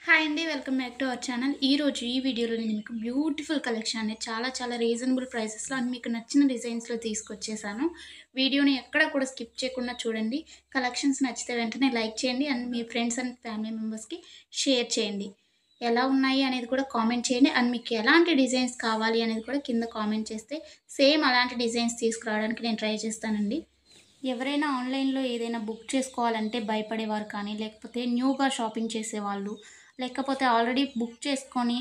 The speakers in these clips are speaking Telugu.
హాయ్ అండి. Welcome back to our channel. ఈరోజు ఈ వీడియోలో నేను మీకు బ్యూటిఫుల్ కలెక్షన్ అనేది చాలా రీజనబుల్ ప్రైసెస్‌లో అండ్ మీకు నచ్చిన డిజైన్స్‌లో తీసుకొచ్చేసాను. వీడియోని ఎక్కడ కూడా స్కిప్ చేయకుండా చూడండి. కలెక్షన్స్ నచ్చితే వెంటనే లైక్ చేయండి and me friends and family మెంబర్స్‌కి షేర్ చేయండి. ఎలా ఉన్నాయి అనేది కూడా కామెంట్ చేయండి. అండ్ మీకు ఎలాంటి డిజైన్స్ కావాలి అనేది కూడా కింద కామెంట్ చేస్తే సేమ్ అలాంటి డిజైన్స్ తీసుకురావడానికి నేను ట్రై చేస్తానండి. ఎవరైనా ఆన్‌లైన్‌లో ఏదైనా బుక్ చేసుకోవాలంటే భయపడేవారు కానీ, లేకపోతే న్యూగా షాపింగ్ చేసేవాళ్ళు, లేకపోతే ఆల్రెడీ బుక్ చేసుకొని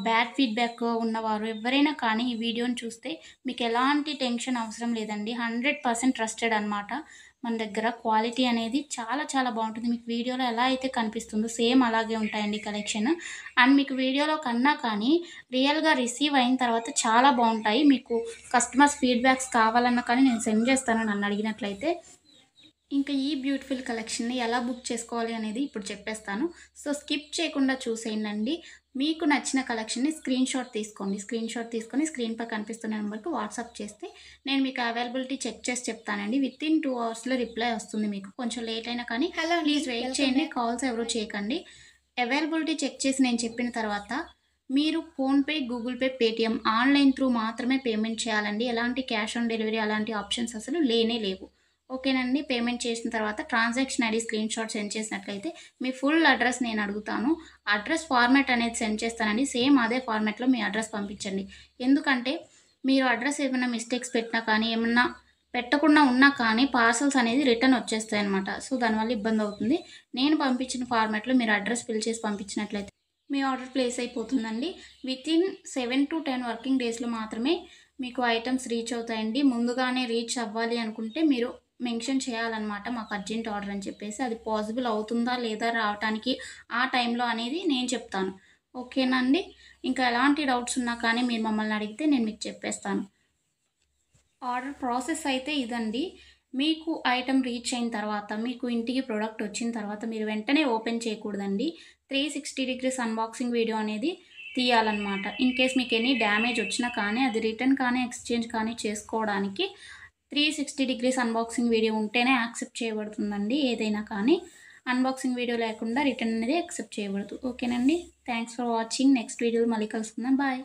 బ్యాడ్ ఫీడ్‌బ్యాక్ ఉన్నవారు ఎవ్వరైనా కానీ ఈ వీడియోని చూస్తే మీకు ఎలాంటి టెన్షన్ అవసరం లేదండి. 100% ట్రస్టెడ్ అనమాట. మన దగ్గర క్వాలిటీ అనేది చాలా బావుంటుంది. మీకు వీడియోలో ఎలా అయితే కనిపిస్తుందో సేమ్ అలాగే ఉంటాయండి కలెక్షన్. అండ్ మీకు వీడియోలో కన్నా కానీ రియల్‌గా రిసీవ్ అయిన తర్వాత చాలా బావుంటాయి. మీకు కస్టమర్స్ ఫీడ్‌బ్యాక్స్ కావాలన్నా కానీ నేను సెండ్ చేస్తాను నన్ను అడిగినట్లయితే. ఇంకా ఈ బ్యూటిఫుల్ కలెక్షన్‌ని ఎలా బుక్ చేసుకోవాలి అనేది ఇప్పుడు చెప్పేస్తాను. సో, స్కిప్ చేయకుండా చూసేయండండి. మీకు నచ్చిన కలెక్షన్‌ని స్క్రీన్‌షాట్ తీసుకోండి. స్క్రీన్‌షాట్ తీసుకొని స్క్రీన్‌పై కనిపిస్తున్న నెంబర్‌కి వాట్సాప్ చేస్తే నేను మీకు అవైలబిలిటీ చెక్ చేసి చెప్తానండి. వితిన్ 2 అవర్స్‌లో రిప్లై వస్తుంది మీకు. కొంచెం లేట్ అయినా కానీ ప్లీజ్ వెయిట్ చేయండి. కాల్స్ ఎవరు చేయకండి. అవైలబిలిటీ చెక్ చేసి నేను చెప్పిన తర్వాత మీరు PhonePe, Google pay, Paytm online through మాత్రమే పేమెంట్ చేయాలండి. ఎలాంటి క్యాష్ ఆన్ డెలివరీ అలాంటి ఆప్షన్స్ అసలు లేనే లేవు. ఓకేనండి. పేమెంట్ చేసిన తర్వాత ట్రాన్సాక్షన్ ఐడీ స్క్రీన్‌షాట్ సెండ్ చేసినట్లయితే మీ ఫుల్ అడ్రస్ నేను అడుగుతాను. అడ్రస్ ఫార్మాట్ అనేది సెండ్ చేస్తానండి. సేమ్ అదే ఫార్మాట్‌లో మీ అడ్రస్ పంపించండి. ఎందుకంటే మీరు అడ్రస్ ఏమైనా మిస్టేక్స్ పెట్టినా కానీ, ఏమన్నా పెట్టకుండా ఉన్నా కానీ పార్సెల్స్ అనేది రిటర్న్ వచ్చేస్తాయన్నమాట. సో, దానివల్ల ఇబ్బందవుతుంది. నేను పంపించిన ఫార్మాట్‌లో మీరు అడ్రస్ ఫిల్ చేసి పంపించినట్లయితే మీ ఆర్డర్ ప్లేస్ అయిపోతుందండి. వితిన్ 7-10 వర్కింగ్ డేస్‌లో మాత్రమే మీకు ఐటెమ్స్ రీచ్ అవుతాయండి. ముందుగానే రీచ్ అవ్వాలి అనుకుంటే మీరు మెన్షన్ చేయాలన్నమాట. మాకు అర్జెంట్ ఆర్డర్ అని చెప్పేసి. అది పాసిబుల్ అవుతుందా లేదా రావటానికి ఆ టైంలో అనేది నేను చెప్తాను. ఓకేనా అండి? ఇంకా ఎలాంటి డౌట్స్ ఉన్నా కానీ మీరు మమ్మల్ని అడిగితే నేను మీకు చెప్పేస్తాను. ఆర్డర్ ప్రాసెస్ అయితే ఇదండి. మీకు ఐటెమ్ రీచ్ అయిన తర్వాత, మీకు ఇంటికి ప్రొడక్ట్ వచ్చిన తర్వాత మీరు వెంటనే ఓపెన్ చేయకూడదండి. 360 డిగ్రీస్ అన్బాక్సింగ్ వీడియో అనేది తీయాలన్నమాట. ఇన్ కేస్ మీకు ఎనీ డ్యామేజ్ వచ్చినా కానీ, అది రిటర్న్ కానీ, ఎక్స్‌చేంజ్ కానీ చేసుకోవడానికి 360 డిగ్రీస్ అన్బాక్సింగ్ వీడియో ఉంటేనే యాక్సెప్ట్ చేయబడుతుందండి ఏదైనా కానీ. అన్బాక్సింగ్ వీడియో లేకుండా రిటర్న్ అనేది యాక్సెప్ట్ చేయబడదు. ఓకేనండి. Thanks for watching. నెక్స్ట్ వీడియోలో మళ్ళీ కలుసుకుందాం. బాయ్.